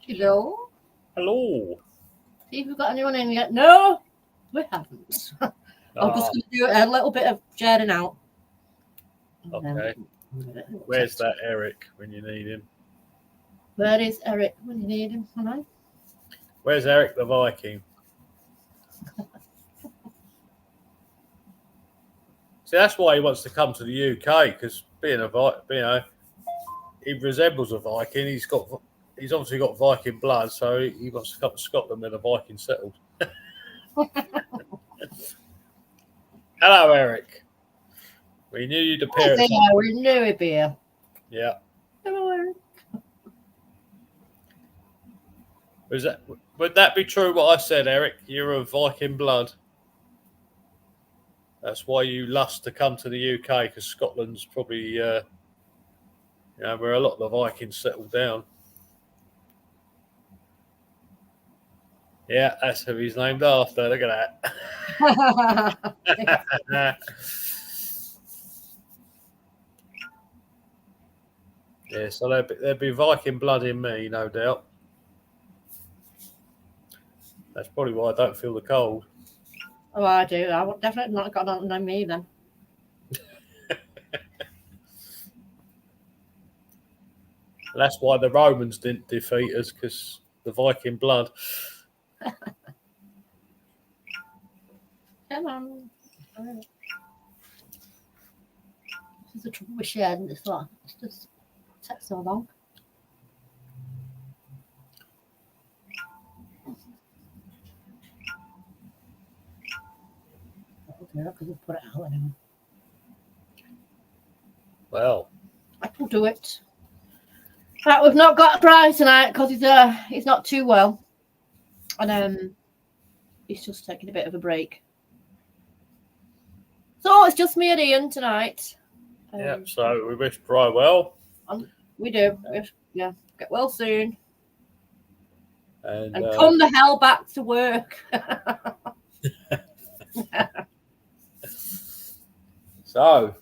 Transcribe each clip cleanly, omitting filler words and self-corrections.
Hello. Hello. See if we've got anyone in yet. No, we haven't. I'm Ah, just going to do a little bit of jetting out. okay. Where's that Eric when you need him? Where is Eric when you need him? Hello? Where's Eric the Viking? See, that's why he wants to come to the UK, because being he resembles a Viking. He's obviously got Viking blood, so he wants to come to Scotland where the Vikings settled. Hello, Eric. We knew you'd appear. We knew he'd be here. Yeah. Hello, Eric. Would that be true what I said, Eric? You're of Viking blood. That's why you lust to come to the UK, because Scotland's probably, where a lot of the Vikings settled down. Yeah, that's who he's named after. Look at that. Yeah, so there'd be Viking blood in me, no doubt. That's probably why I don't feel the cold. Oh, I do. I would definitely not got on me then. That's why the Romans didn't defeat us, because the Viking blood. Come on. This is the trouble with sharing this one. It just takes so long. Okay, I could put it out anyway. Well, I can do it. Right, we've not got Brian tonight because he's not too well, and he's just taking a bit of a break. So it's just me and Ian tonight. Yeah. So we wish Brian well. We do. Yeah. Get well soon. And come the hell back to work. So.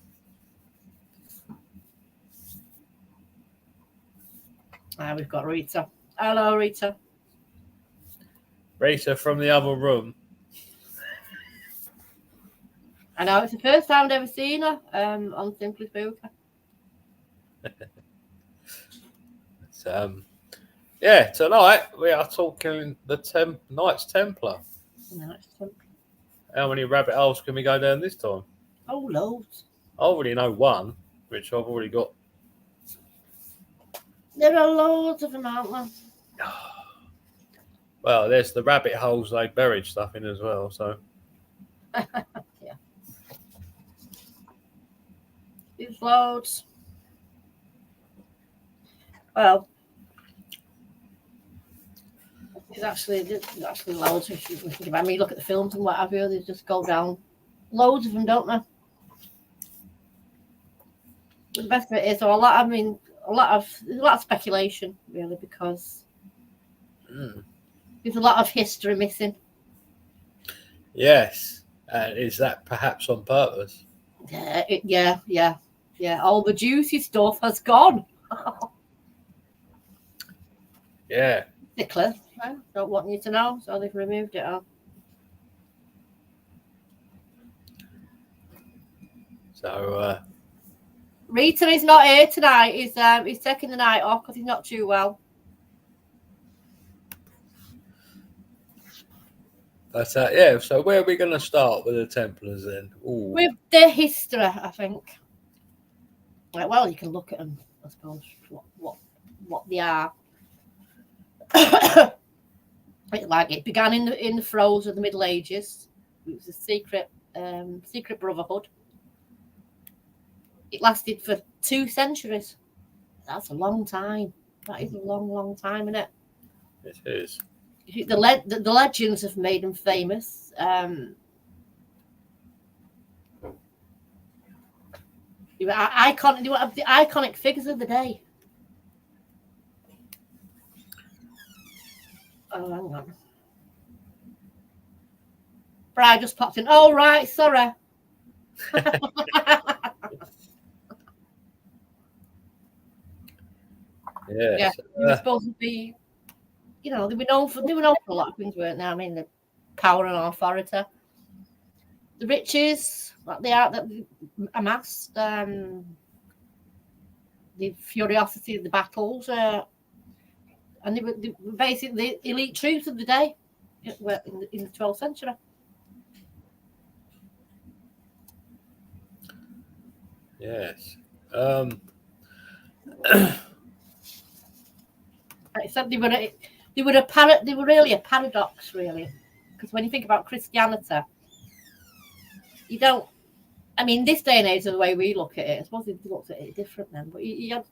We've got Rita. Hello, Rita. Rita from the other room. I know, it's the first time I've ever seen her on Simply Spooky. Tonight we are talking the Knights Templar. Knights Templar. How many rabbit holes can we go down this time? Oh, loads. I already know one, which I've already got. There are loads of them, aren't there? Well, there's the rabbit holes they buried stuff in as well, so. Yeah. There's loads. Well, there's actually loads. If you think about me, look at the films and what have you, they just go down. Loads of them, don't they? The best of it is, a lot of speculation, really, because there's a lot of history missing. Yes. Is that perhaps on purpose? Yeah. All the juicy stuff has gone. Yeah. Nicholas, don't want you to know, so they've removed it all. So, Rita is not here tonight. He's taking the night off because he's not too well. But so where are we going to start with the Templars then? Ooh. With the history, I think. Right, well, you can look at them, I suppose, what they are. It began in the throes of the Middle Ages. It was a secret brotherhood. It lasted for 2 centuries. That's a long time. That is a long time, isn't it? It is. The legends have made them famous. The iconic figures of the day. Oh, hang on. Brad just popped in. Oh, right, sorry. Yes. Yeah, you were supposed to be you know, they were known for a lot of things, weren't they? I mean, the power and authority, the riches that they amassed, the curiosity of the battles, and they were basically the elite troops of the day in the 12th century. Yes. Like I said, they were really a paradox, really, because when you think about Christianity, you don't. I mean, this day and age, the way we look at it, I suppose they looked at it different then. But you had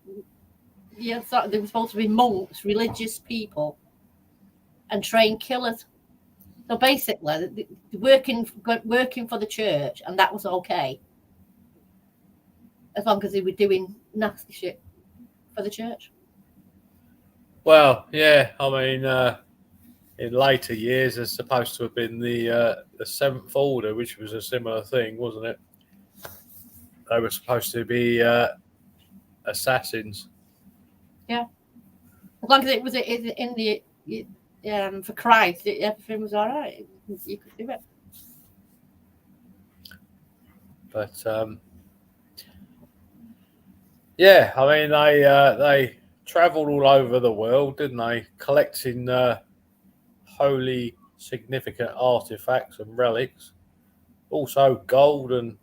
they were supposed to be monks, religious people, and trained killers. So basically, working for the church, and that was okay, as long as they were doing nasty shit for the church. Well, yeah. I mean, in later years, there's supposed to have been the Seventh Order, which was a similar thing, wasn't it? They were supposed to be assassins. Yeah, as long as it was in the for Christ, everything was all right. You could do it. But yeah, I mean, they travelled all over the world, didn't they? Collecting holy, significant artifacts and relics, also gold, and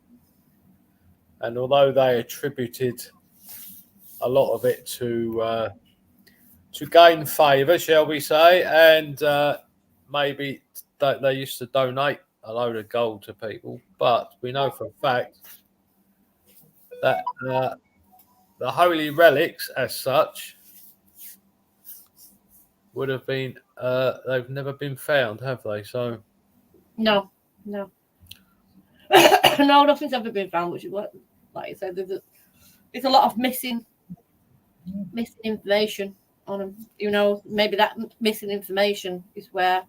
although they attributed a lot of it to gain favour, shall we say, and maybe they used to donate a load of gold to people, but we know for a fact that the holy relics, as such, would have been they've never been found, have they? So no, no, nothing's ever been found. Which is what, like I said, there's a lot of missing information on them. You know, maybe that missing information is where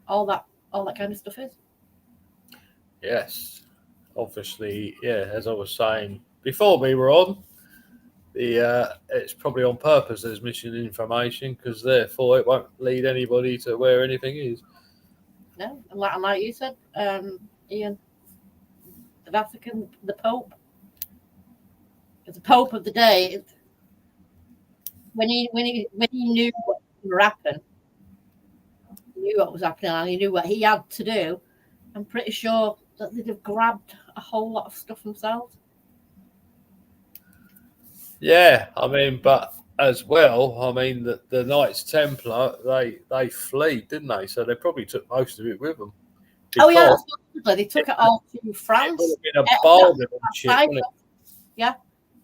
all that kind of stuff is. yes, obviously, yeah. As I was saying before we were on, it's probably on purpose there's missing information, because therefore it won't lead anybody to where anything is. No, and like you said, Ian, the Vatican, the Pope, the Pope of the day. When he knew what would happen, he knew what was happening, and he knew what he had to do. I'm pretty sure that they'd have grabbed a whole lot of stuff themselves. Yeah, I mean, but as well, I mean, the Knights Templar, they flee, didn't they? So they probably took most of it with them. Oh yeah, they took it all to France. It would have been a bargain and shit, yeah,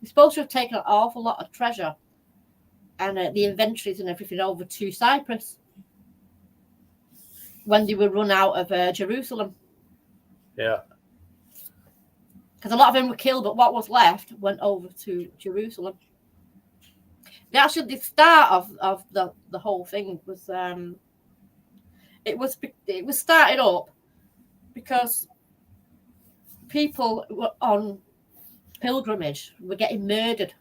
they're supposed to have taken an awful lot of treasure and the inventories and everything over to Cyprus when they were run out of Jerusalem. Yeah. Because a lot of them were killed, but what was left went over to Jerusalem. The start of the whole thing was it was started up because people were on pilgrimage were getting murdered.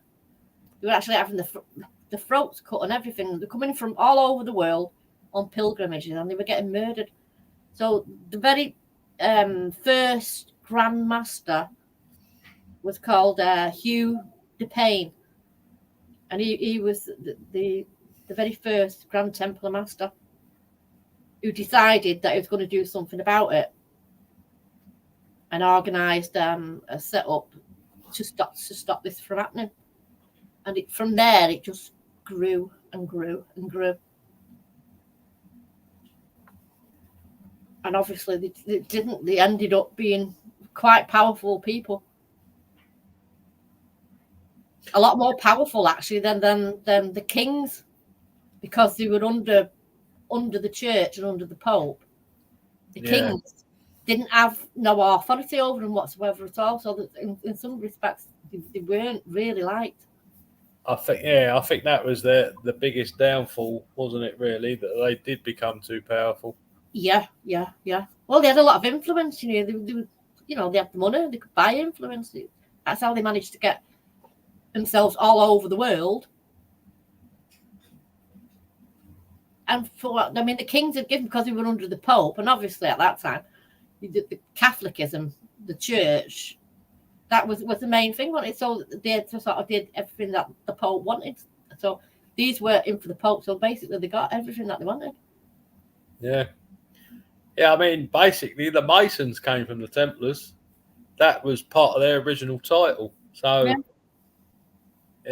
They were actually having the throats cut and everything. They're coming from all over the world on pilgrimages, and they were getting murdered. So the very first Grand Master was called Hugh de Payne, and he was the very first Grand Templar Master who decided that he was going to do something about it and organised a set-up to stop this from happening. And from there, it just grew and grew and grew. And obviously, they ended up being quite powerful people. A lot more powerful, actually, than the kings, because they were under the church and under the Pope. The kings didn't have no authority over them whatsoever at all. So that in some respects, they weren't really liked. I think that was the biggest downfall, wasn't it? Really, that they did become too powerful. Yeah. Well, they had a lot of influence. They had the money. They could buy influence. That's how they managed to get themselves all over the world. And for what I mean, the kings had given because they were under the Pope, and obviously at that time, the Catholicism, the Church, that was the main thing, wasn't it? So they sort of did everything that the Pope wanted. So these were in for the Pope. So basically, they got everything that they wanted. Yeah. Yeah, I mean, basically, the Masons came from the Templars. That was part of their original title. So, Yeah.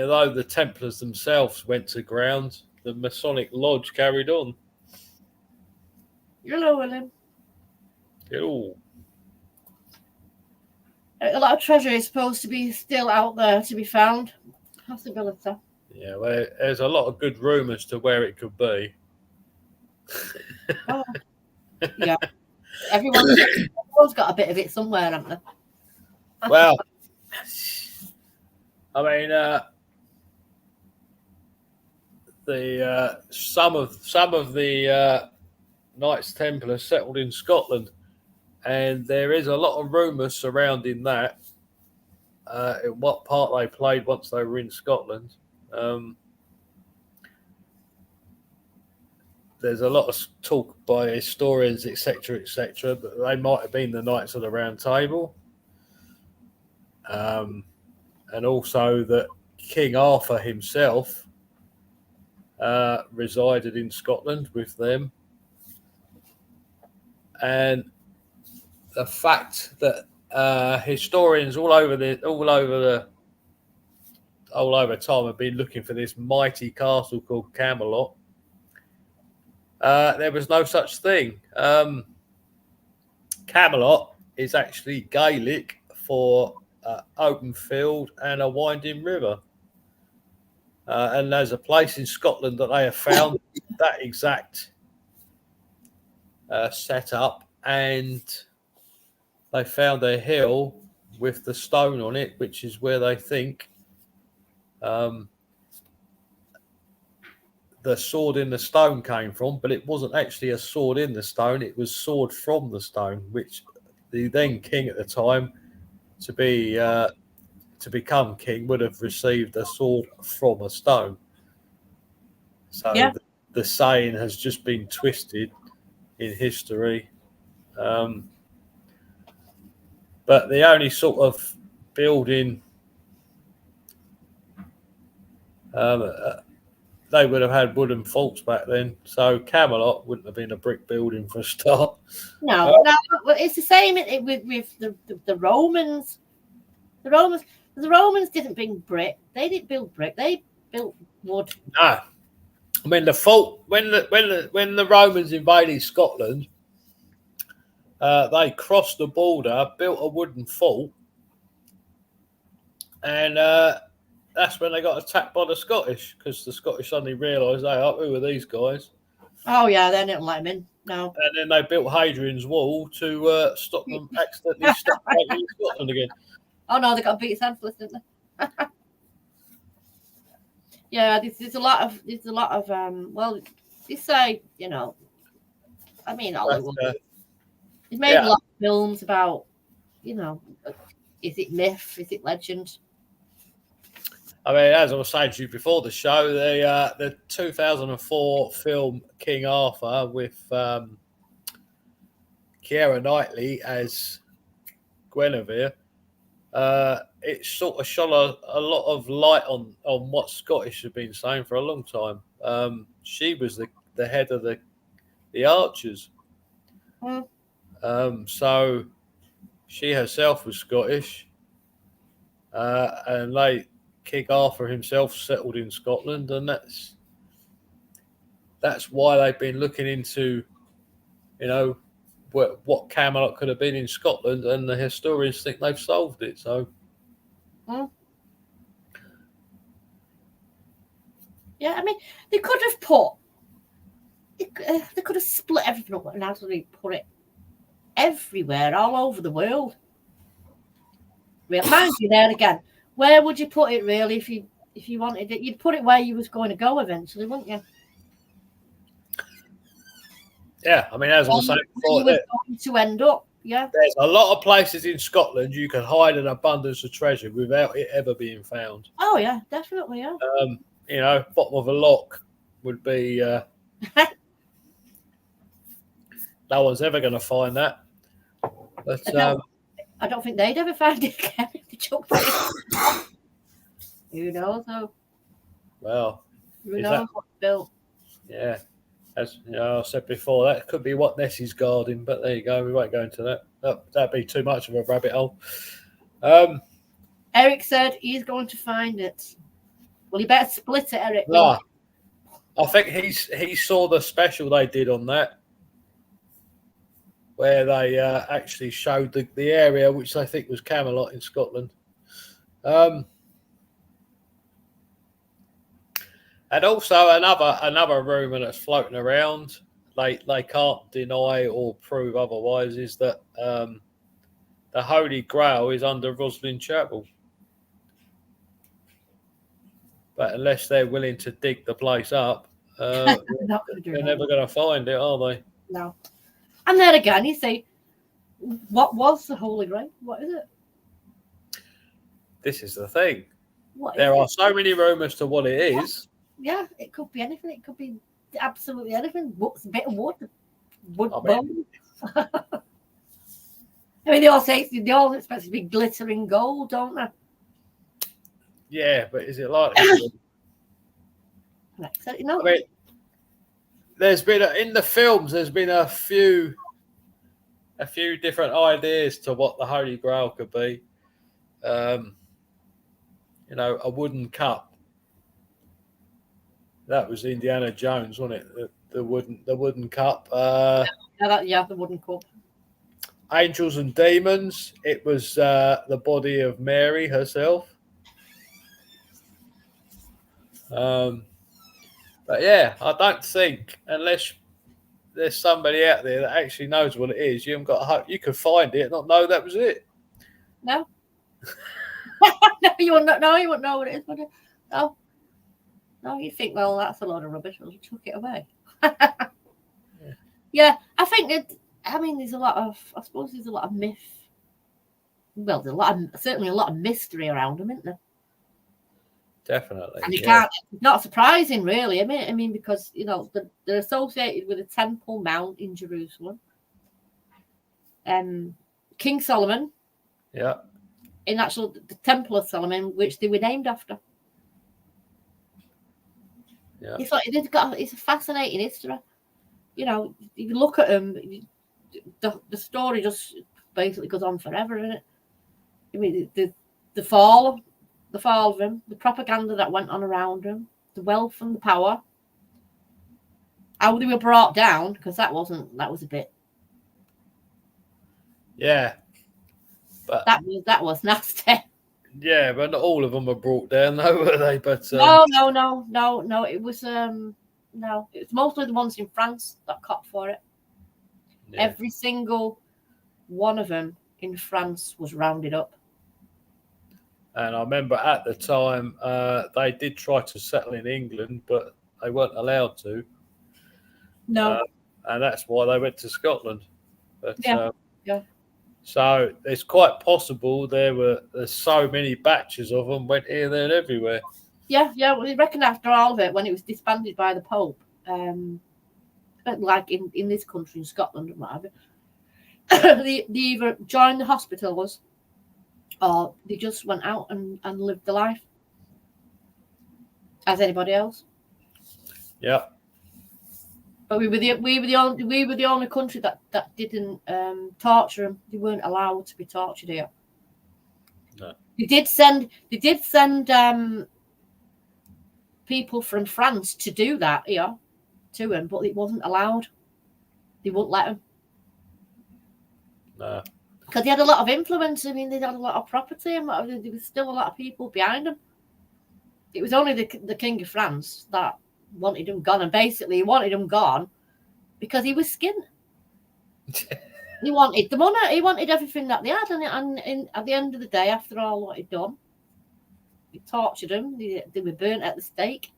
although the Templars themselves went to ground, the Masonic Lodge carried on. Hello, William. Ew. A lot of treasure is supposed to be still out there to be found. Possibility. Yeah, well, there's a lot of good rumours to where it could be. Oh, yeah. Everyone's got a bit of it somewhere, haven't they? Well, I mean, some of the Knights Templar settled in Scotland, and there is a lot of rumours surrounding that. In what part they played once they were in Scotland. There's a lot of talk by historians, etc., that they might have been the Knights of the Round Table, and also that King Arthur himself resided in Scotland with them, and the fact that historians all over time have been looking for this mighty castle called Camelot. There was no such thing. Camelot is actually Gaelic for open field and a winding river. And there's a place in Scotland that they have found that exact setup, and they found a hill with the stone on it, which is where they think the sword in the stone came from, but it wasn't actually a sword in the stone, it was sword from the stone, which the then king at the time, to become king, would have received a sword from a stone. So Yeah. the saying has just been twisted in history. But the only sort of building they would have had wooden forts back then, so Camelot wouldn't have been a brick building for a start. No, it's the same with the Romans. The Romans didn't bring brick. They didn't build brick. They built wood. No, I mean the fort when the Romans invaded Scotland, they crossed the border, built a wooden fort, and that's when they got attacked by the Scottish, because the Scottish suddenly realised, hey, who are these guys? Oh yeah, they didn't let them in. No. And then they built Hadrian's Wall to stop them accidentally stepping in Scotland again. Oh no, they got beat senseless, didn't they? Yeah, there's a lot of well, you say, I mean, Hollywood. It's made a lot of films about, is it myth? Is it legend? I mean, as I was saying to you before the show, the 2004 film King Arthur with Keira Knightley as Guinevere, it sort of shone a lot of light on what Scottish have been saying for a long time. She was the head of the archers. So she herself was Scottish, and King Arthur himself settled in Scotland, and that's why they've been looking into, what Camelot could have been in Scotland, and the historians think they've solved it. So, yeah, I mean, they could have split everything up and actually put it everywhere, all over the world. Mind you, there again, where would you put it really if you wanted it? You'd put it where you was going to go eventually, wouldn't you? Yeah, I mean, as I was saying before, you were going to end up. Yeah, there's a lot of places in Scotland you can hide an abundance of treasure without it ever being found. Oh yeah, definitely. Yeah. Bottom of a lock would be no one's ever going to find that. But No, I don't think they'd ever find it again if they chucked it. Who knows? Though? Well, Who knows what's built? Yeah, as you know, I said before, that could be what Nessie's guarding. But there you go. We won't go into that. That'd be too much of a rabbit hole. Eric said he's going to find it. Well, you better split it, Eric. I think he saw the special they did on that, where they actually showed the area, which they think was Camelot in Scotland. And also another rumour that's floating around, they can't deny or prove otherwise, is that the Holy Grail is under Roslin Chapel. But unless they're willing to dig the place up, they're never going to find it, are they? No. And then again, you say, what was the Holy Grail? What is it? This is the thing. There are so many rumours to what it is. Yeah, it could be anything. It could be absolutely anything. A bit of wood bones. I mean, they all expect it to be glittering gold, don't they? Yeah, but is it like? I mean, there's been in the films. There's been a few different ideas to what the Holy Grail could be. A wooden cup. That was Indiana Jones, wasn't it? The wooden cup. The wooden cup. Angels and Demons. It was the body of Mary herself. But yeah, I don't think, unless there's somebody out there that actually knows what it is, you haven't got hope. You could find it and not know that was it. No. No, you wouldn't know. You wouldn't know what it is, would you? No. No, you think, well, that's a load of rubbish. We'll chuck it away. Yeah, I think there's a lot of myth. Well, there's certainly a lot of mystery around them, isn't there? Definitely. And you can't, not surprising, really. I mean, because, they're associated with a Temple Mount in Jerusalem. King Solomon. Yeah. In the Temple of Solomon, which they were named after. Yeah. It's a fascinating history. You look at them, the story just basically goes on forever, isn't it? I mean, the fall of them, the propaganda that went on around them, the wealth and the power, how they were brought down, because that was a bit. Yeah, but that was nasty. Yeah, but not all of them were brought down, though, were they? But no. It was it's mostly the ones in France that caught for it. Yeah. Every single one of them in France was rounded up. And I remember at the time they did try to settle in England, but they weren't allowed to. No. And that's why they went to Scotland. But, yeah. So it's quite possible there's so many batches of them went here, there, and everywhere. Yeah. Well, I reckon after all of it, when it was disbanded by the Pope, like in this country, in Scotland and whatever, they either joined the hospitals or they just went out and lived the life as anybody else. Yeah. But we were the only country that didn't torture them. They weren't allowed to be tortured here. No. They did send people from France to do that here to them, but it wasn't allowed. They wouldn't let them. No. Because they had a lot of influence. I mean, they had a lot of property, and there was still a lot of people behind them. It was only the King of France that wanted him gone, and basically he wanted him gone because he was skinned. He wanted the money. He wanted everything that they had, and at the end of the day, after all what he'd done, he tortured them. They were burnt at the stake.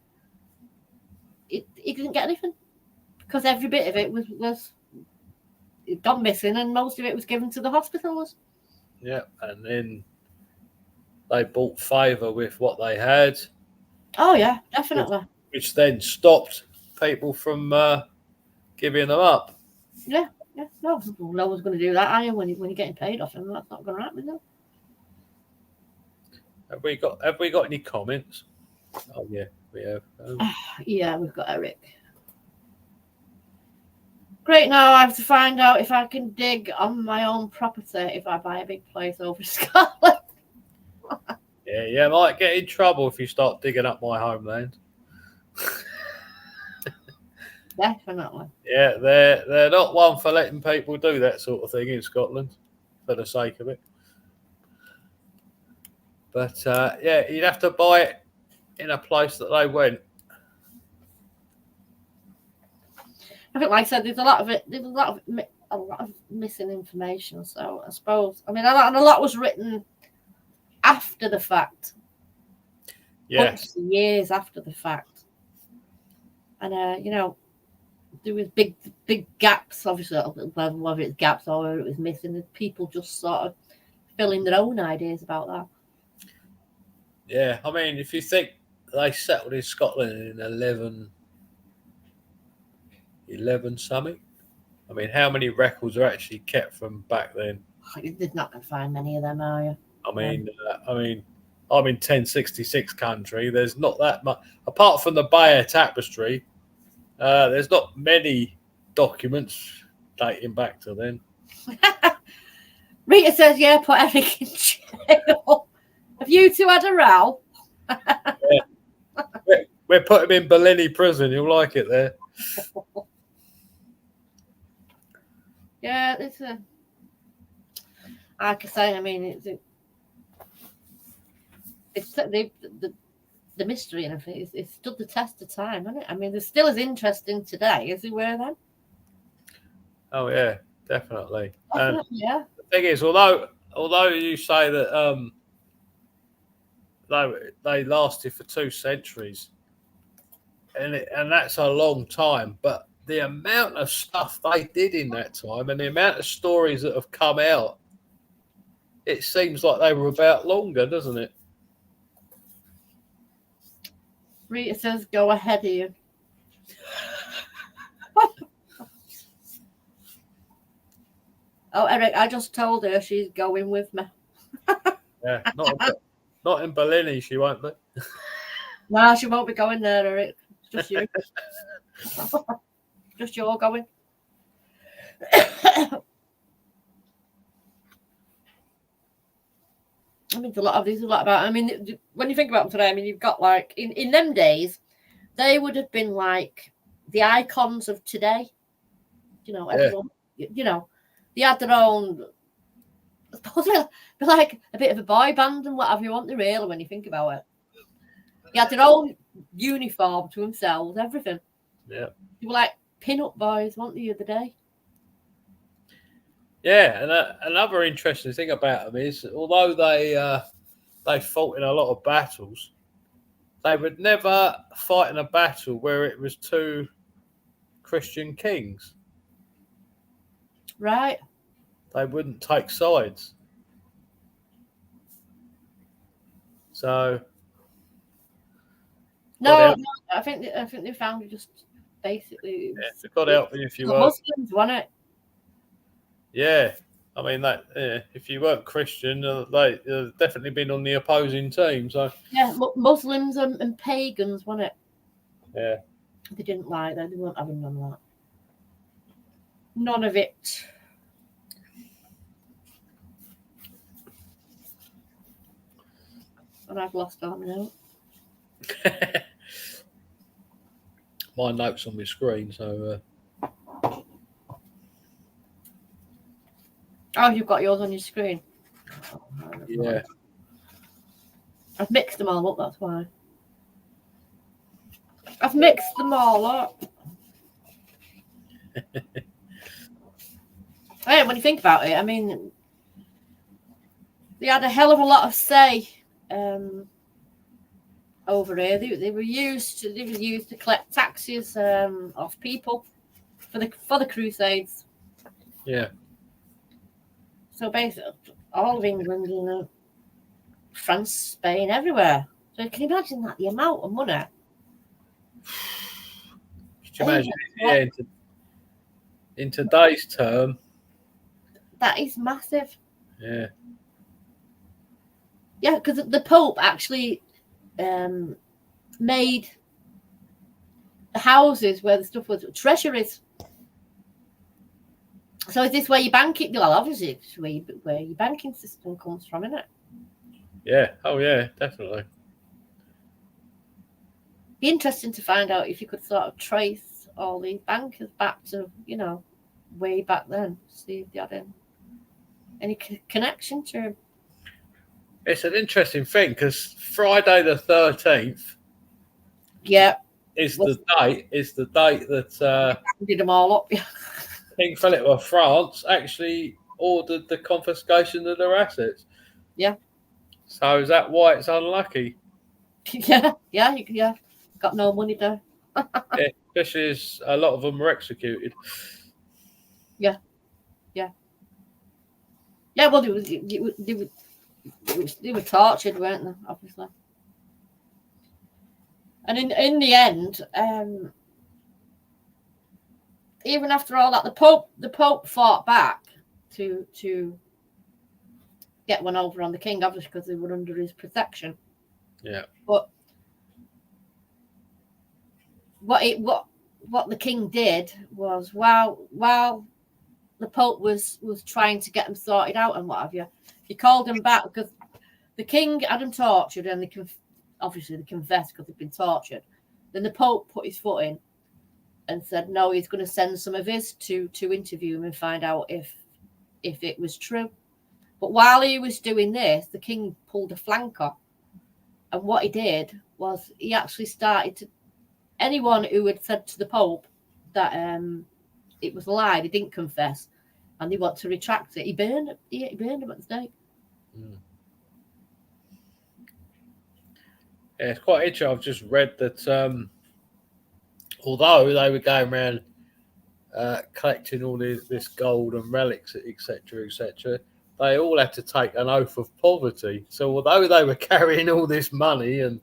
He didn't get anything because every bit of it was gone missing, and most of it was given to the hospitals. Yeah, and then they bought favour with what they had. Oh yeah, definitely. Which then stopped people from giving them up. Yeah, Yeah, no one's going to do that, are you? When you're getting paid off them, that's not going to happen, is it? Have we got any comments? Oh yeah, we have. Yeah, we've got Eric. Great. Now I have to find out if I can dig on my own property if I buy a big place over Scotland. Yeah, you might get in trouble if you start digging up my homeland. Definitely. Yeah, they're not one for letting people do that sort of thing in Scotland for the sake of it. But yeah, you'd have to buy it in a place that they went. I think, like I said, there's a lot of missing information. So I suppose, I mean, a lot was written after the fact. Yes, Years after the fact, and there was big gaps. Obviously, whether it's gaps or whether it was missing, and people just sort of filling their own ideas about that. Yeah, I mean, if you think they settled in Scotland in 11 something, I mean, how many records are actually kept from back then? There's not going to find many of them, are you? I mean, I'm in 1066 country. There's not that much, apart from the Bayer Tapestry. There's not many documents dating back to then. Rita says, "Yeah, put Eric in jail." Have you two had a row? Yeah. We're putting him in Bellini prison. You'll like it there. Yeah, it's a. Like I say, I mean, it's the mystery and everything. It's stood the test of time, hasn't it? I mean, they're still as interesting today as they were then. Oh yeah, definitely. Yeah. The thing is, although you say that they lasted for 2 centuries, and that's a long time, but the amount of stuff they did in that time and the amount of stories that have come out, it seems like they were about longer, doesn't it? Rita says, "Go ahead of you." Oh, Eric, I just told her she's going with me. Yeah, not in Bellini, she won't be. No, she won't be going there, Eric. It's just you. Just you're going. I mean, there's a lot about. I mean, when you think about them today, I mean, you've got like in them days, they would have been like the icons of today. You know, everyone. Yeah. They had their own. I suppose they're like a bit of a boy band and whatever you want to really when you think about it. They had their own uniform to themselves, everything. Yeah. They were like pin-up boys, weren't they, the other day? Yeah, and another interesting thing about them is, although they fought in a lot of battles, they would never fight in a battle where it was 2 Christian kings. Right. They wouldn't take sides. So No, I think they found it just basically. Yeah, God help me if you were Muslims, wasn't it? Yeah, I mean that. If you weren't Christian, they definitely been on the opposing team. So yeah, Muslims and pagans, wasn't it? Yeah, they didn't like that. They weren't having none of that. None of it. And I've lost our note. My note's on my screen, so. Oh, you've got yours on your screen. Yeah. I've mixed them all up, that's why. I've mixed them all up. Hey, when you think about it, I mean, they had a hell of a lot of say over here. They were used to collect taxes off people for the Crusades. Yeah. So basically, all of England, France, Spain, everywhere. So can you imagine that? The amount of money. Could you imagine? in today's term, that is massive. Yeah. Yeah, because the Pope actually made the houses where the stuff was treasuries. So is this where your banking? Well, obviously, it's where your banking system comes from, isn't it? Yeah. Oh, yeah, definitely. Be interesting to find out if you could sort of trace all these bankers back to, way back then. See if they had any connection to him. It's an interesting thing because Friday the 13th. Yeah. Is the date that did them all up. King Philip of France actually ordered the confiscation of their assets. Yeah. So is that why it's unlucky? Yeah. Got no money there. Yeah, especially as a lot of them were executed. Yeah. Well, they were tortured, weren't they? Obviously. And in the end, even after all that, the Pope fought back to get one over on the king, obviously because they were under his protection. Yeah. But what the king did was while the Pope was trying to get them sorted out and what have you, he called them back because the king had them tortured and they confessed because they'd been tortured. Then the Pope put his foot in and said no, he's going to send some of his to interview him and find out if it was true. But while he was doing this, the king pulled a flanker. And what he did was he actually started to... Anyone who had said to the Pope that it was a lie, they didn't confess, and they want to retract it, he burned them at the stake. Mm. Yeah, it's quite interesting. I've just read that although they were going around collecting all this gold and relics, etc., they all had to take an oath of poverty. So although they were carrying all this money, and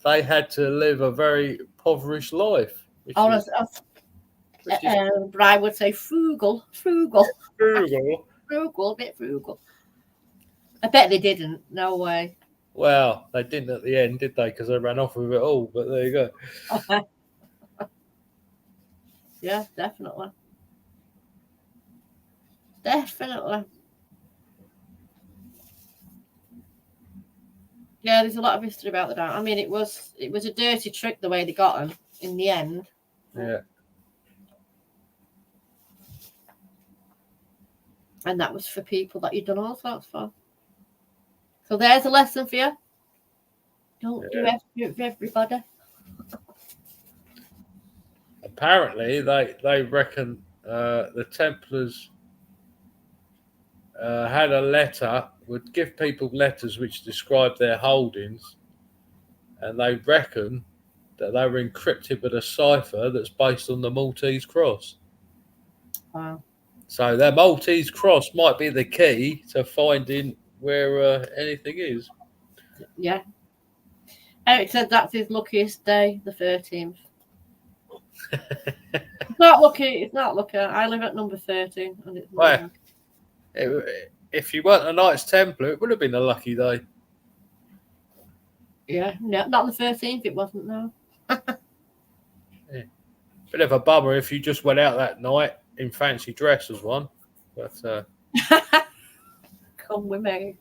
they had to live a very impoverished life. I would say frugal, a bit frugal. I bet they didn't. No way. Well, they didn't at the end, did they? Because they ran off with it all. But there you go. Yeah, definitely. Yeah, there's a lot of history about that. I mean, it was a dirty trick the way they got him in the end. Yeah. And that was for people that you'd done all sorts for. So there's a lesson for you. Don't do everything for everybody. Apparently, they reckon the Templars had a letter, would give people letters which described their holdings, and they reckon that they were encrypted with a cipher that's based on the Maltese cross. Wow. So that Maltese cross might be the key to finding where anything is. Yeah. Eric said that's his luckiest day, the 13th. It's not lucky. I live at number 13. And it's well, if you weren't a Knights Templar, it would have been a lucky day. Yeah, no, not the 13th. It wasn't, no. Yeah. Bit of a bummer if you just went out that night in fancy dress as one. But come with me.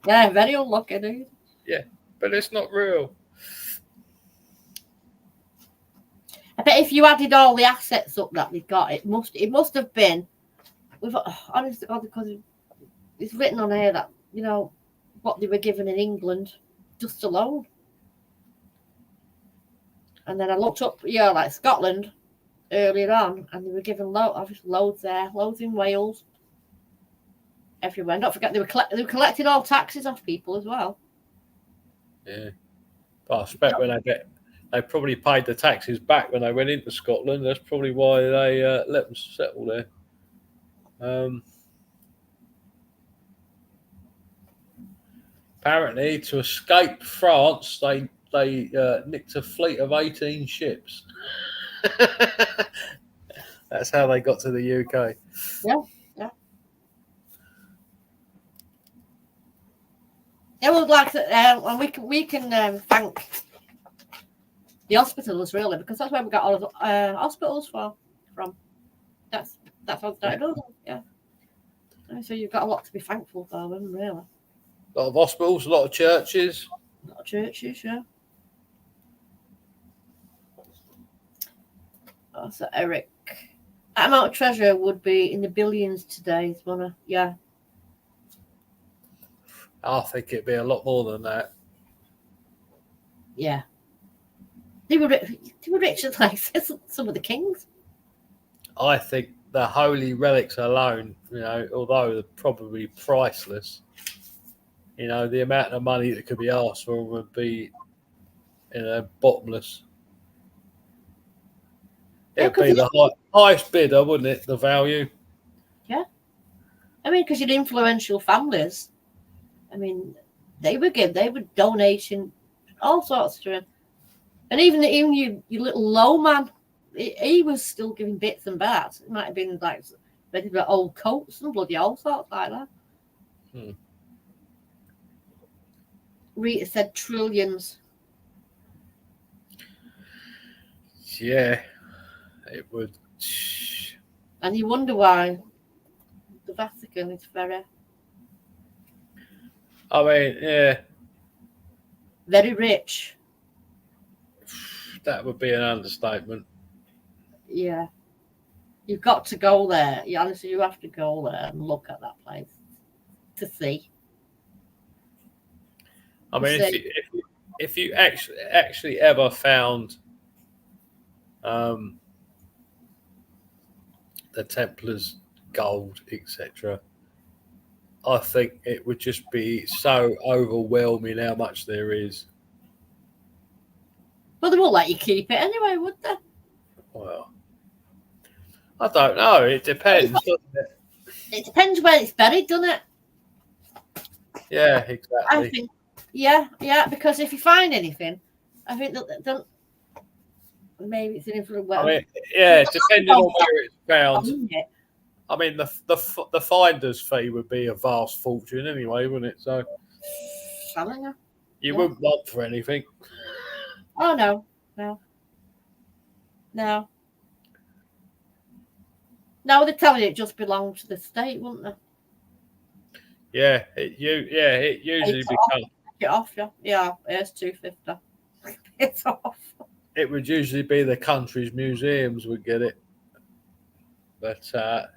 Yeah, very unlucky, dude. Yeah, but it's not real. I bet if you added all the assets up that they've got, it must have been. Honestly, because it's written on here that what they were given in England, just alone. And then I looked up, like Scotland earlier on, and they were given loads there, loads in Wales, everywhere. And don't forget they were collecting all taxes off people as well. Yeah, but I expect when they probably paid the taxes back when they went into Scotland. That's probably why they let them settle there. Apparently, to escape France, they they nicked a fleet of 18 ships. That's how they got to the UK. Yeah. Yeah, well, like, and we can thank the hospitals really, because that's where we got all of the hospitals from. That's how it started. Yeah. So you've got a lot to be thankful for them, really. A lot of hospitals, a lot of churches. A lot of churches, yeah. Oh, so Eric, that amount of treasure would be in the billions today. Yeah. I think it'd be a lot more than that. Yeah. They were richer than like some of the kings. I think the holy relics alone, although they're probably priceless, the amount of money that could be asked for would be, bottomless. It'd be the highest bidder, wouldn't it? The value. Yeah. I mean, because you'd influential families. I mean, they were donating all sorts of, and even your little low man, he was still giving bits and bats. It might have been like old coats and bloody all sorts like that. Rita said trillions. Yeah, it would. And you wonder why the Vatican is very. I mean, yeah. Very rich. That would be an understatement. Yeah. You've got to go there. Honestly, you have to go there and look at that place to see. I mean, if you actually ever found the Templars' gold, etc., I think it would just be so overwhelming how much there is. Well, they won't let you keep it anyway, would they? Well, I don't know. It depends, doesn't it? It depends where it's buried, doesn't it? Yeah, exactly. I think, yeah, because if you find anything, I think that maybe it's an influence. I mean, yeah, depending on where it's found. I mean, the finder's fee would be a vast fortune anyway, wouldn't it? So you wouldn't want for anything. Oh no. No, they're telling you it just belonged to the state, wouldn't they? Yeah, it usually becomes. Take it off, yeah. It's $250. It's off. It would usually be the country's museums would get it, but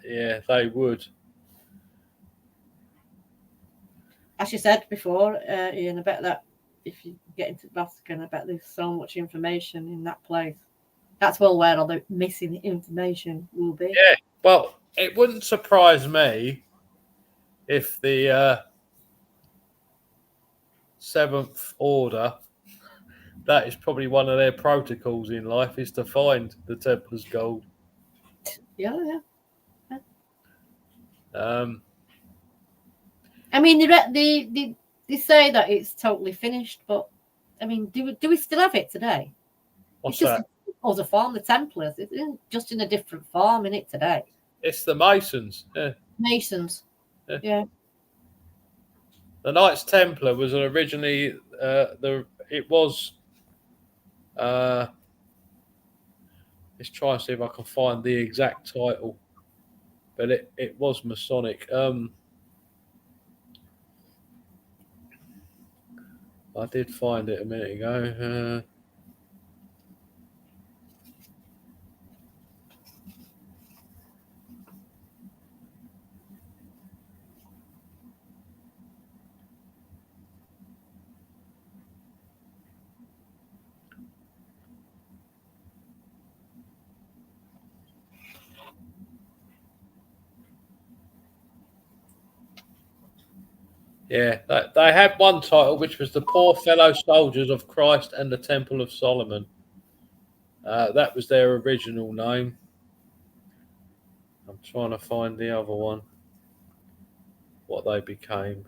yeah, they would. As you said before, Ian, I bet that if you get into the Vatican, I bet there's so much information in that place. That's where all the missing information will be. Yeah, well, it wouldn't surprise me if the Seventh Order, that is probably one of their protocols in life, is to find the Templars' gold. Yeah. I mean, they say that it's totally finished, but I mean, do we still have it today? What's it's just that? Other form, the Templars. It's just in a different form in it today. It's the Masons. Yeah. Masons. Yeah. The Knights Templar was originally let's try and see if I can find the exact title, but it was Masonic. I did find it a minute ago. Yeah, they had one title, which was the Poor Fellow Soldiers of Christ and the Temple of Solomon. That was their original name. I'm trying to find the other one, what they became.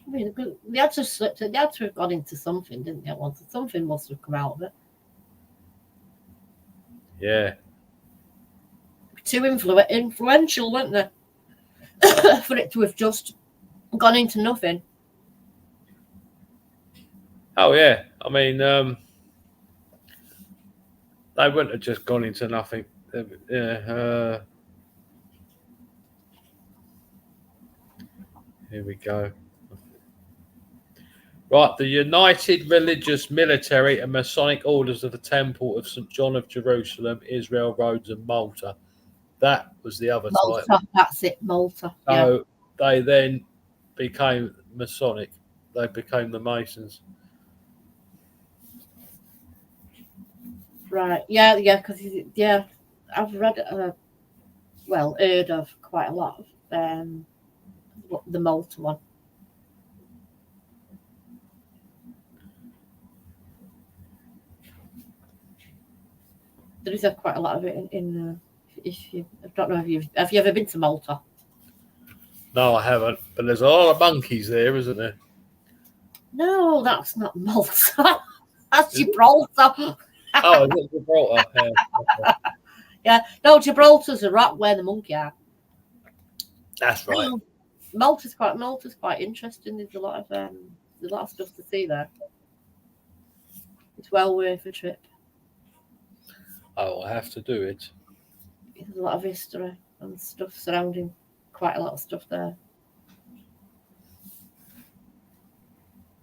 I mean, they had to have slipped it. They had to have gone into something, didn't they? Once something must have come out of it. Yeah. Too influential, weren't they? For it to have just gone into nothing. Oh yeah. I mean, they wouldn't have just gone into nothing. Yeah. Here we go. Right, the United Religious, Military and Masonic Orders of the Temple of St. John of Jerusalem, Israel, Rhodes and Malta. That was the other Malta, type. that's it, Malta. Yeah. So they then became Masonic. They became the Masons. Right. Yeah, because I've read, heard of quite a lot of the Malta one. There is quite a lot of it in I don't know if have you ever been to Malta? No, I haven't. But there's a lot of monkeys there, isn't there? No, that's not Malta. That's Gibraltar. Oh, is it Gibraltar? Yeah. Okay. Yeah, no, Gibraltar's a rock where the monkey are. That's right. Malta's quite interesting. There's a lot of stuff to see there. It's well worth a trip. Oh, I have to do it. There's a lot of history and stuff surrounding quite a lot of stuff there.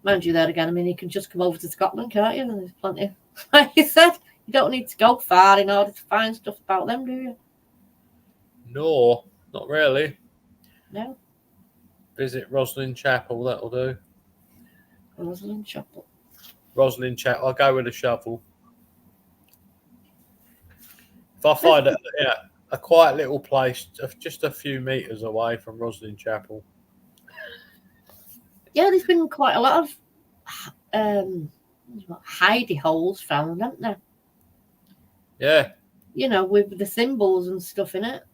Mind you, there again, I mean, you can just come over to Scotland, can't you? And there's plenty. Like you said, you don't need to go far in order to find stuff about them, do you? No, not really. No. Visit Roslin Chapel, that'll do. Roslin Chapel. Roslin Chapel. I'll go with a shovel. If I find a quiet little place just a few metres away from Roslin Chapel. Yeah, there's been quite a lot of hidey holes found, haven't there? Yeah. You know, with the symbols and stuff in it.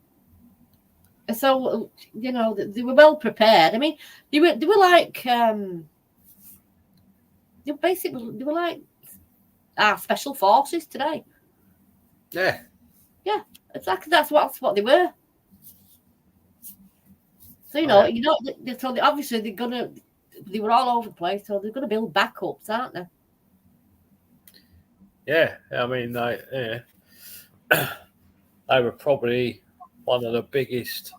So, you know, they were well prepared. I mean, they were like they were like our special forces today. Yeah. Yeah, exactly. That's what they were. So so obviously they were all over the place. So they're gonna build backups, aren't they? Yeah. I mean, they were probably one of the biggest.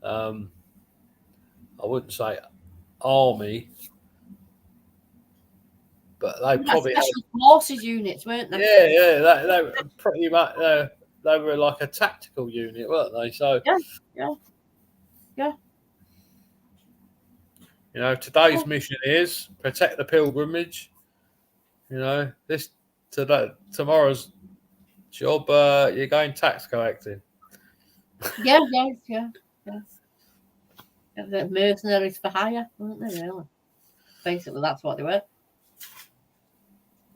I wouldn't say army, but they probably special forces units, weren't they? Yeah. They were pretty much. They were like a tactical unit, weren't they? So yeah. You know, today's mission is protect the pilgrimage. You know, tomorrow's job, you're going tax collecting. Yeah. The mercenaries for hire, weren't they? Really? Basically, that's what they were.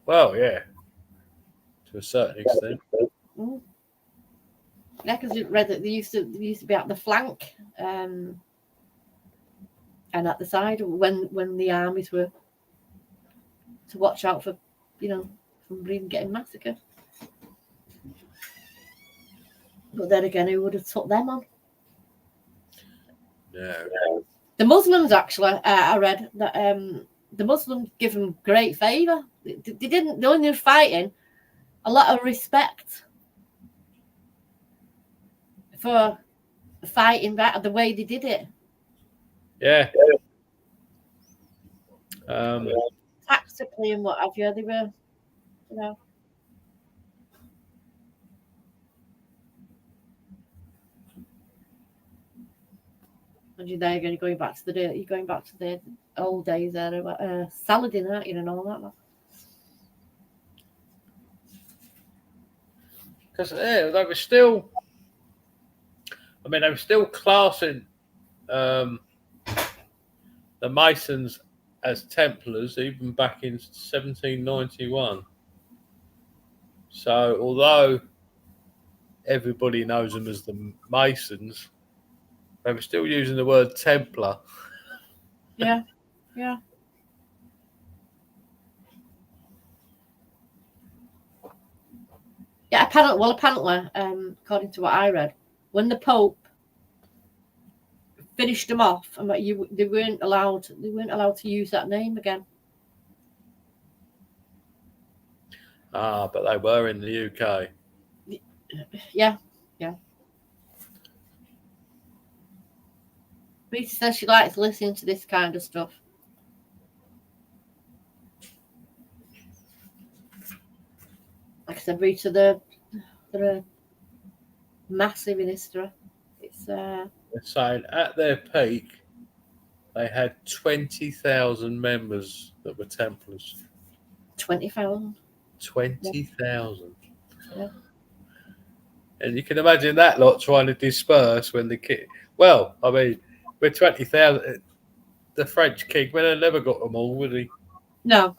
Well, yeah, to a certain extent. Mm. Yeah, because you read that they used to be at the flank, and at the side when the armies were to watch out for, from being getting massacred. But then again, who would have took them on? No. The Muslims actually, I read that the Muslims give them great favour. They when they were fighting, a lot of respect for fighting back the way they did it. Yeah. Tactically and what have you, they were, And you're there again, you're going back to the old days there about Saladin, aren't you, and all that. Because they were still. I mean, they were still classing the Masons as Templars even back in 1791. So, although everybody knows them as the Masons, they were still using the word Templar. Yeah, yeah. Yeah, apparently, according to what I read, when the Pope finished them off, and they weren't allowed to use that name again. Ah, but they were in the UK. Yeah, yeah. Rita says she likes listening to this kind of stuff. Like I said, Rita, they're massive in history. It's They're saying at their peak, they had 20,000 members that were Templars. 20,000. 20,000. Yeah. And you can imagine that lot trying to disperse when the king. Well, I mean, with 20,000, the French king would have never got them all, would he? No.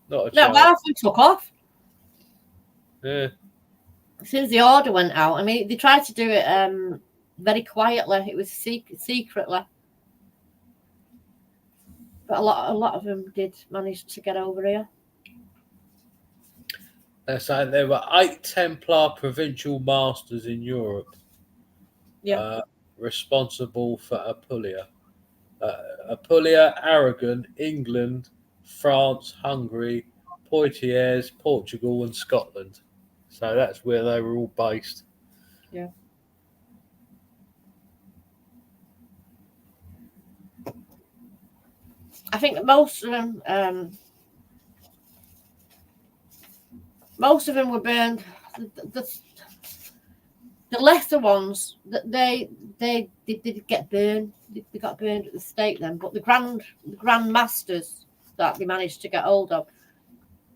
Not a No, chance. half of them took off. Yeah. As soon as the order went out, I mean, they tried to do it very quietly. It was secretly. But a lot of them did manage to get over here. They're saying there were 8 Templar provincial masters in Europe. Yeah. Responsible for Apulia. Apulia, Aragon, England, France, Hungary, Poitiers, Portugal, and Scotland. So that's where they were all based. Yeah. I think most of them were burned. The lesser ones, they did get burned. They got burned at the stake then. But the grand masters that they managed to get hold of,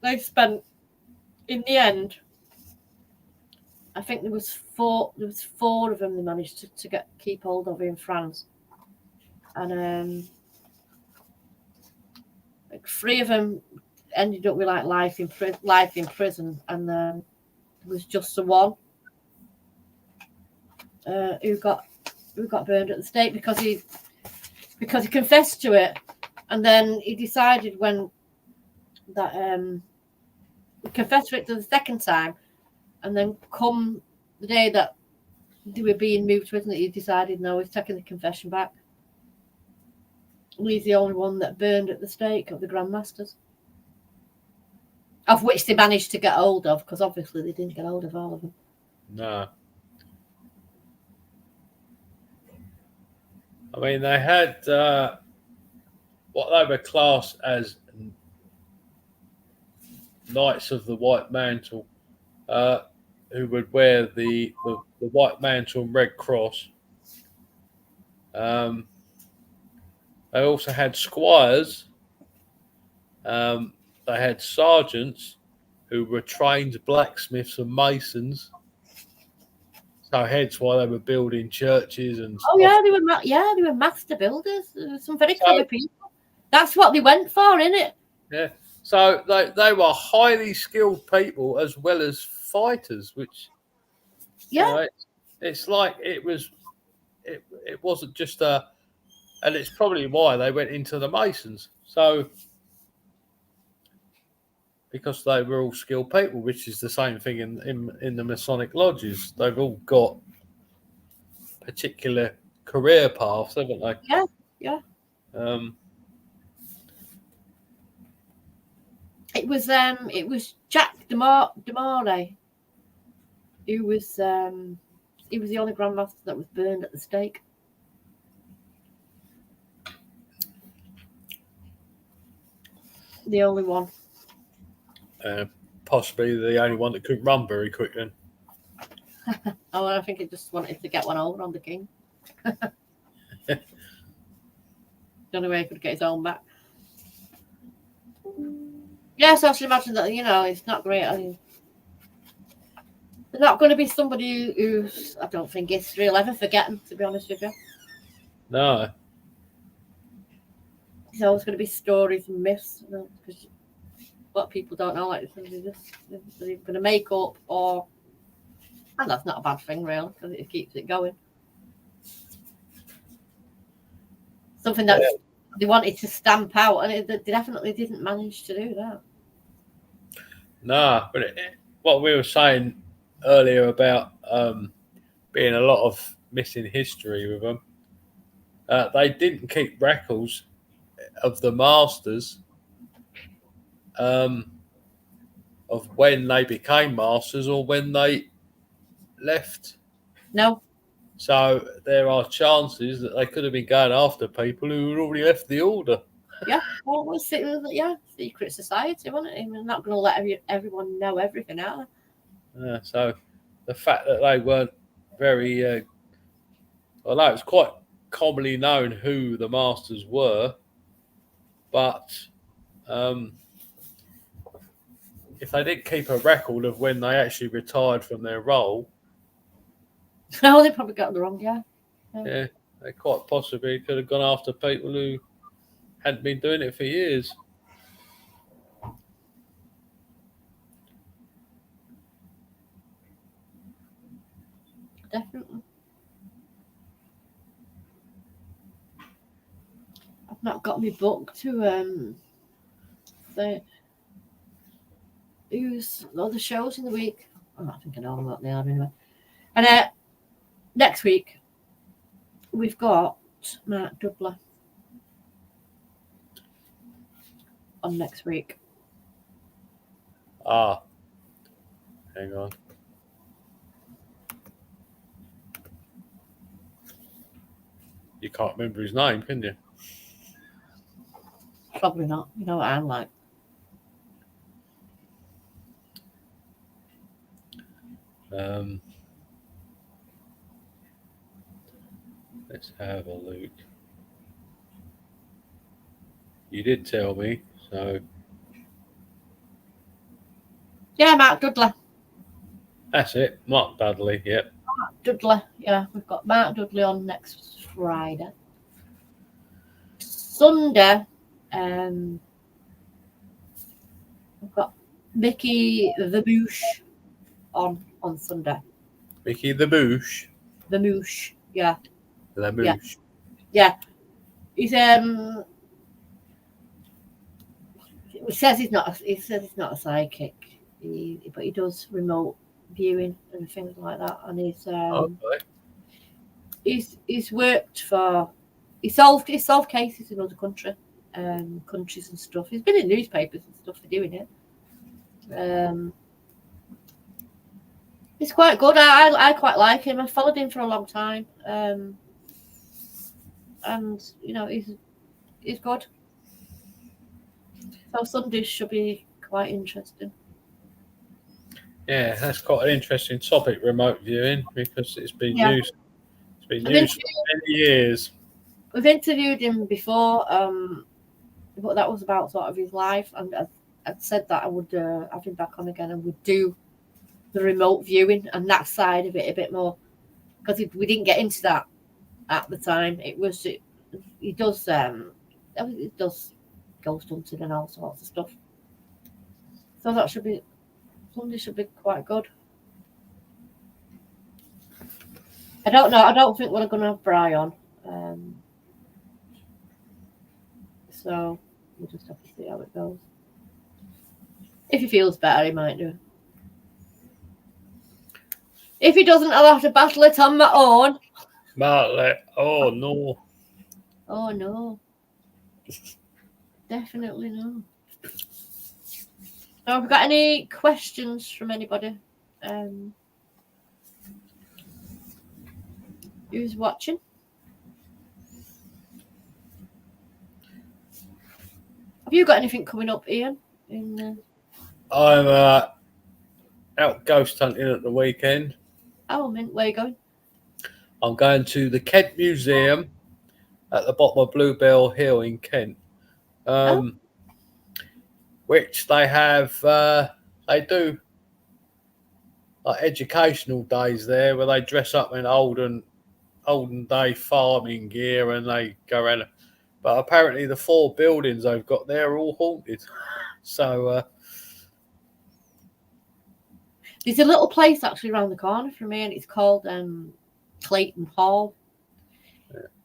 they spent, in the end, I think there was four of them they managed to keep hold of in France, and like 3 of them ended up with like life in prison, and there was just the one who got burned at the stake because he confessed to it, and then he decided when that he confessed to it the second time, and then come the day that they were being moved to prison, he decided no, he's taking the confession back. And he's the only one that burned at the stake of the Grand Masters, of which they managed to get hold of, because obviously they didn't get hold of all of them. No. I mean, they had what they were classed as Knights of the White Mantle, who would wear the white mantle and red cross. They also had squires. They had sergeants who were trained blacksmiths and masons. So hence why they were building churches and stuff. Oh yeah, they were master builders. Some very clever people. That's what they went for, innit? Yeah. So they were highly skilled people as well as fighters, which it's like it wasn't just and it's probably why they went into the Masons. So because they were all skilled people, which is the same thing in the Masonic lodges. They've all got particular career paths, haven't they? Yeah, yeah. It was Jack Demare who was he was the only grandmaster that was burned at the stake. The only one. Possibly the only one that could run very quick then. Oh, I think he just wanted to get one over on the king. The only way he could get his own back. Yeah, so I should imagine that, it's not great. I mean, there's not going to be somebody who's, I don't think history will ever forget him, to be honest with you. No. There's always going to be stories and myths, because what people don't know, like they're going to make up, and that's not a bad thing, really, because it keeps it going. Something that's they wanted to stamp out, and they definitely didn't manage to do that. Nah, but what we were saying earlier about being a lot of missing history with them, they didn't keep records of the masters of when they became masters or when they left. No. So there are chances that they could have been going after people who had already left the order. Yeah, well, it was secret society, wasn't it? We're not going to let everyone know everything, are they? So the fact that they weren't very, although it's quite commonly known who the masters were, but if they didn't keep a record of when they actually retired from their role, No, they probably got the wrong guy. Yeah, they quite possibly could have gone after people who hadn't been doing it for years. Definitely. I've not got my book to say who's all the shows in the week. I'm not thinking all what they are anyway. And next week we've got Mark Dudley on next week. Ah, hang on. You can't remember his name, can you? Probably not. You know what I'm like. Let's have a look. You did tell me, so Yeah, Mark Dudley. that's it. Mark Dudley, yep. Mark Dudley. Yeah, we've got Mark Dudley on next Friday. Sunday, we've got Mickey the Moosh on Sunday. Mickey the Boosh. The Moosh, yeah. The Moosh. Yeah. He's he says he's not a psychic, but he does remote viewing and things like that. And he's worked for he solved cases in other countries and stuff. He's been in newspapers and stuff for doing it. He's quite good. I quite like him. I followed him for a long time, and he's good. So Sundays should be quite interesting. Yeah, that's quite an interesting topic, remote viewing, because it's been used. It's been used for many years. We've interviewed him before, but that was about sort of his life, and I'd said that I would have him back on again and would do the remote viewing and that side of it a bit more, because we didn't get into that at the time. He does ghost hunting and all sorts of stuff. So that Sunday should be quite good. I don't know. I don't think we're going to have Bri on. So we'll just have to see how it goes. If he feels better, he might do. If he doesn't, I'll have to battle it on my own. Oh no. Oh no. Definitely no. So have we got any questions from anybody? Who's watching? Have you got anything coming up, Ian? I'm out ghost hunting at the weekend. Oh, mint. Where are you going? I'm going to the Kent Museum at the bottom of Bluebell Hill in Kent, which they have. They do like educational days there, where they dress up in olden day farming gear and they go around. But apparently, the 4 buildings they've got there are all haunted. So there's a little place actually around the corner from me, and it's called Clayton Hall.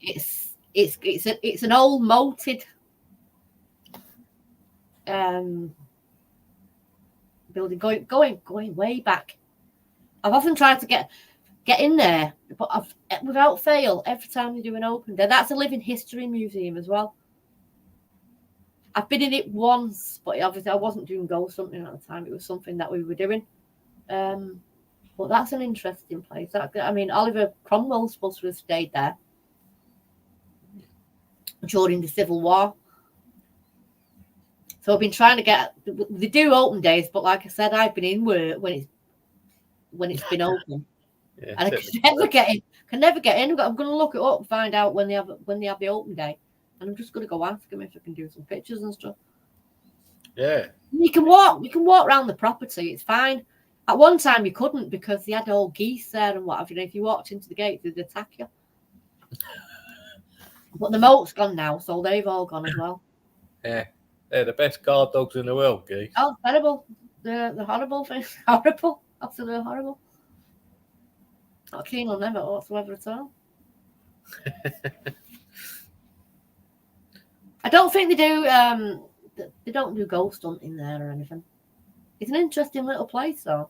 Yeah. It's an old moated building going way back. I've often tried to get in there, but I've without fail every time they do an open day. That's a living history museum as well. I've been in it once, but obviously I wasn't doing ghost hunting at the time. It was something that we were doing. But that's an interesting place. I mean, Oliver Cromwell's supposed to have stayed there during the Civil War. So I've been trying to get. They do open days, but like I said, I've been in work when it's been open, Yeah, and I can never get in. I'm going to look it up and find out when they have the open day, and I'm just going to go ask them if I can do some pictures and stuff. Yeah, you can walk around the property. It's fine. At one time you couldn't because they had all geese there and what have you. If you walked into the gate, they'd attack you. But the moat's gone now, so they've all gone as well. Yeah, they're the best guard dogs in the world, geese. Oh, terrible! The horrible thing, horrible, absolutely horrible. Not keen on them whatsoever at all. I don't think they do. They don't do ghost hunting there or anything. It's an interesting little place, though.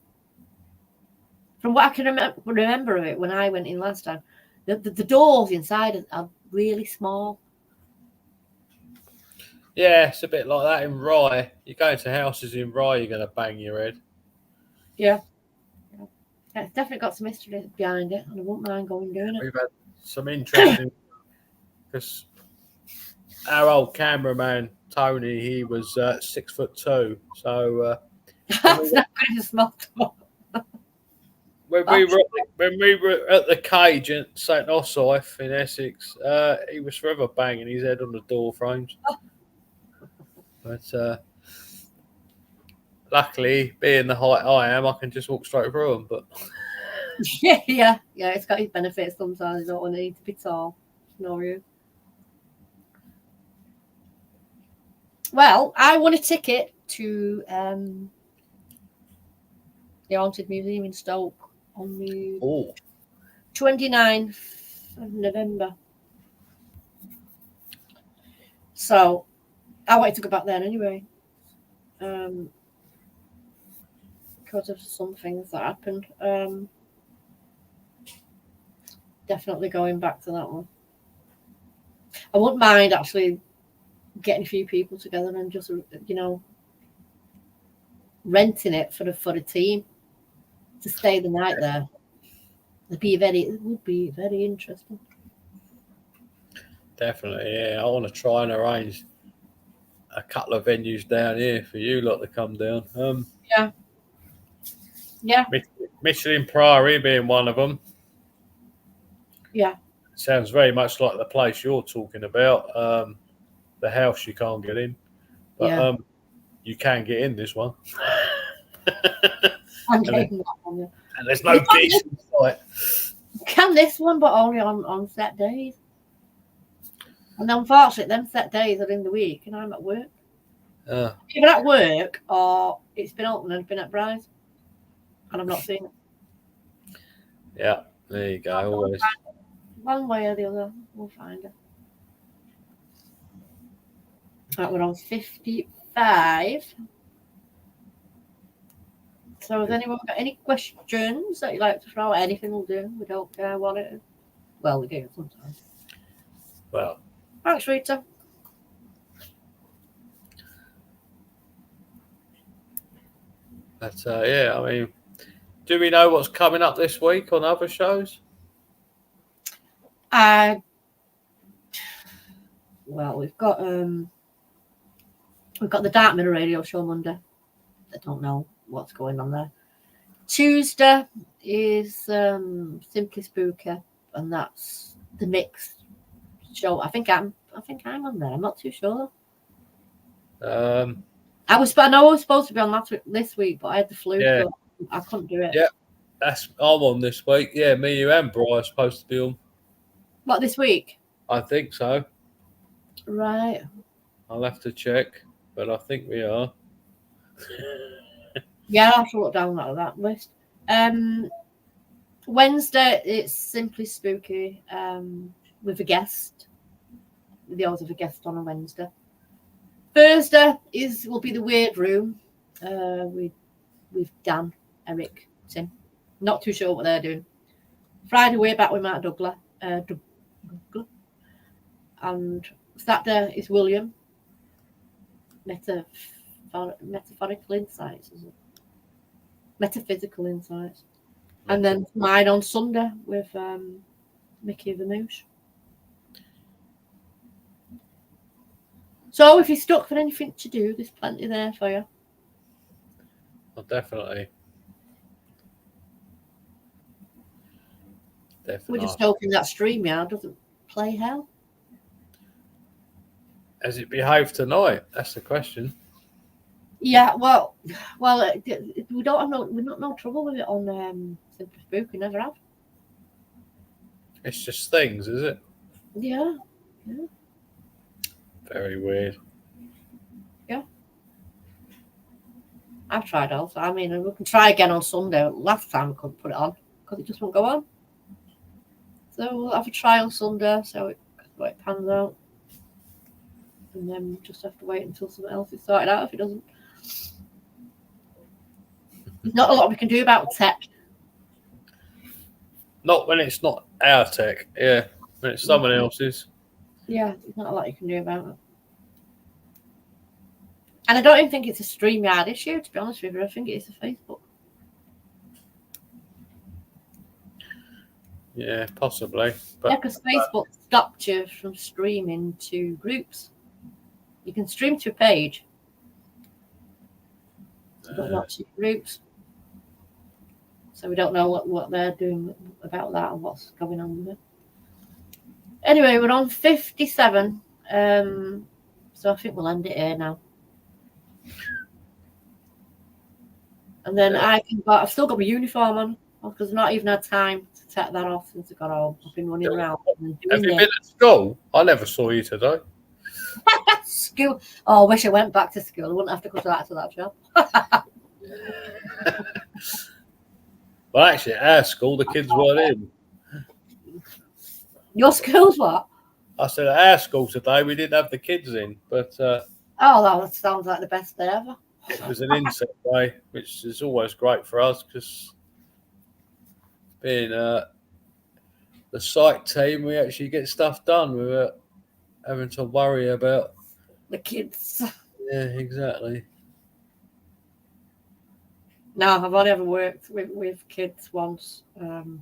From what I can remember of it when I went in last time, the doors inside are really small. Yeah, it's a bit like that in Rye. You go into houses in Rye, you're going to bang your head. Yeah. It's definitely got some history behind it, and I wouldn't mind going doing it. We've had some interesting, because our old cameraman Tony, he was 6'2", so That's not going to smell. when we were at the cage at St Osiph in Essex, he was forever banging his head on the door frames. But luckily, being the height I am, I can just walk straight through them. But yeah, it's got its benefits sometimes. You don't want to need to be tall, nor you. Well, I won a ticket to the Haunted Museum in Stoke on the 29th of November. So I wanted to go back there anyway. Because of some things that happened. Definitely going back to that one. I wouldn't mind actually getting a few people together and just, renting it for the team to stay the night there. It would be very interesting. Definitely, yeah. I want to try and arrange a couple of venues down here for you lot to come down. Yeah. Michelin Priory being one of them. Yeah. Sounds very much like the place you're talking about. The house you can't get in, but you can get in this one. I'm getting that one. And there's no geese inside. Can this one, but only on set days. And unfortunately, them set days are in the week, and I'm at work. Either at work or it's been open and been at Bryce, and I've not seen it. Yeah, there you go. Always. One way or the other, we'll find it. Right, we're on 55. So has anyone got any questions that you'd like to throw? Anything will do. We don't care what it is. Well, we do sometimes. Well. Thanks, Rita. But I mean, do we know what's coming up this week on other shows? Well, we've got the Dark Mirror radio show Monday. I don't know what's going on there. Tuesday is Simply Spooky, and that's the mixed show. I think I'm on there. I'm not too sure. I know I was supposed to be on that this week, but I had the flu, so I couldn't do it. Yeah, I'm on this week. Yeah, me, you, and Bri are supposed to be on. What, this week? I think so. Right. I'll have to check, but I think we are. Yeah, I'll have to look down that list. Wednesday, it's Simply Spooky with a guest. they always have a guest on Wednesday. Thursday will be the weight room with Dan, Eric, Tim. Not too sure what they're doing. Friday, we're back with Matt Douglas. And Saturday is William. Metaphorical insights, is it? Metaphysical insights. And then mine on Sunday with Mickey Vanouche. So if you're stuck for anything to do, there's plenty there for you. Well, definitely. We're just hoping that StreamYard doesn't play hell. Has it behaved tonight? That's the question. Yeah, well, we don't have no trouble with it on Simple Spook. We never have. It's just things, is it? Yeah. Very weird. Yeah. I've tried also. I mean, we can try again on Sunday. Last time we couldn't put it on because it just won't go on. So we'll have a try on Sunday, so it pans out. And then we'll just have to wait until something else is sorted out if it doesn't. There's not a lot we can do about tech. Not when it's not our tech, yeah. When it's someone else's. Yeah, there's not a lot you can do about it. And I don't even think it's a StreamYard issue, to be honest with you. I think it's a Facebook. Yeah, possibly. But, yeah, because Facebook stopped you from streaming to groups. You can stream to a page, but not to groups. So we don't know what they're doing about that and what's going on with it. Anyway, we're on 57. So I think we'll end it here now. And then I've still got my uniform on because I've not even had time to take that off since I got home. I've been running around. Have you been at school? I never saw you today. School. Oh, I wish I went back to school. I wouldn't have to go to that job. Well, actually, at our school, the kids weren't in. Your school's what? I said at our school today, we didn't have the kids in, but that sounds like the best day ever. It was an insect day, which is always great for us because being the site team, we actually get stuff done without having to worry about the kids. Yeah, exactly. No, I've only ever worked with kids once, and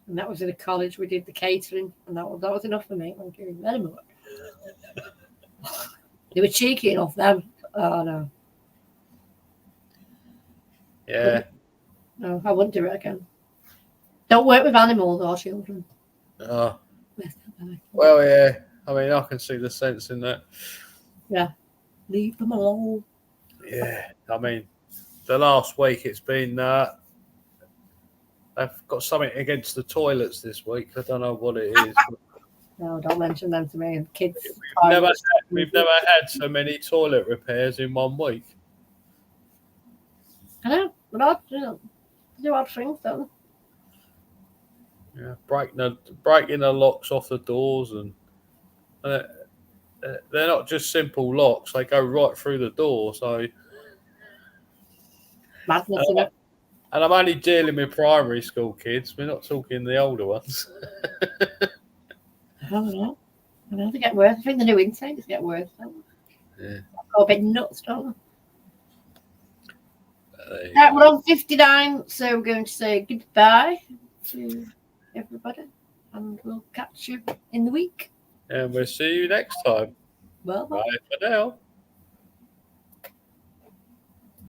that was in a college. We did the catering, and that was enough for me. Thank you very much. They were cheeky enough then. Oh no. Yeah. No, I wouldn't do it again. Don't work with animals or children. Oh. Well, yeah. I mean, I can see the sense in that. Yeah. Leave them alone. Yeah. I mean, the last week it's been, they've got something against the toilets this week. I don't know what it is. No, don't mention them to me. Kids. We've never had so many toilet repairs in 1 week. I know, but do odd things, don't they? Yeah, breaking the locks off the doors, and they're not just simple locks; they go right through the door. So, madness, isn't it? And I'm only dealing with primary school kids. We're not talking the older ones. I don't know. I know they get worse. I think the new intakes get worse. Don't they? Yeah. Go a bit nuts, don't they? Right, we're on 59, so we're going to say goodbye to everybody, and we'll catch you in the week. And we'll see you next time. Well, bye for now.